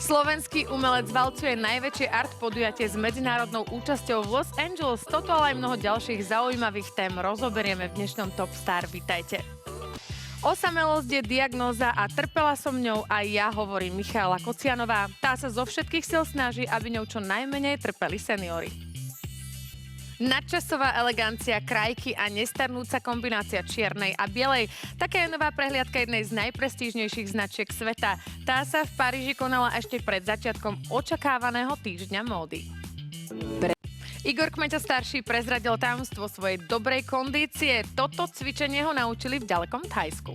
Slovenský umelec valcuje najväčšie art podujatie s medzinárodnou účasťou v Los Angeles. Toto ale aj mnoho ďalších zaujímavých tém rozoberieme v dnešnom Top Star. Vitajte. Osamelosť je diagnóza a trpela som ňou aj ja, hovorí Michaela Kocianová. Tá sa zo všetkých sil snaží, aby ňou čo najmenej trpeli seniori. Nadčasová elegancia, krajky a nestarnúca kombinácia čiernej a bielej. Taká je nová prehliadka jednej z najprestížnejších značiek sveta. Tá sa v Paríži konala ešte pred začiatkom očakávaného týždňa módy. Igor Kmeťo starší prezradil tajomstvo svojej dobrej kondície. Toto cvičenie ho naučili v ďalekom Thajsku.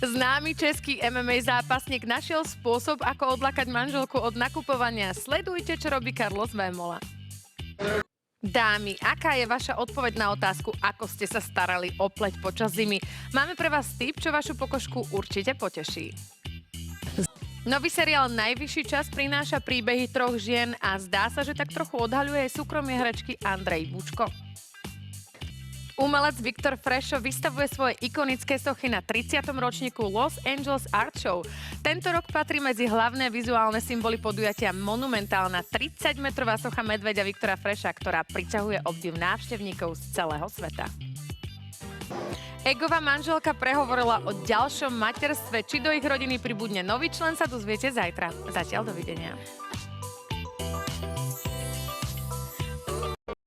Známy český MMA zápasník našiel spôsob, ako odlákať manželku od nakupovania. Sledujte, čo robí Carlos Vémola. Dámy, aká je vaša odpoveď na otázku, ako ste sa starali o pleť počas zimy? Máme pre vás tip, čo vašu pokožku určite poteší. Nový seriál Najvyšší čas prináša príbehy troch žien a zdá sa, že tak trochu odhaľuje aj súkromie herečky Andrej Bučko. Umelec Viktor Fresho vystavuje svoje ikonické sochy na 30. ročníku Los Angeles Art Show. Tento rok patrí medzi hlavné vizuálne symboly podujatia monumentálna 30-metrová socha medveďa Viktora Fresha, ktorá priťahuje obdiv návštevníkov z celého sveta. Egová manželka prehovorila o ďalšom materstve. Či do ich rodiny pribudne nový člen, sa dozviete zajtra. Zatiaľ dovidenia.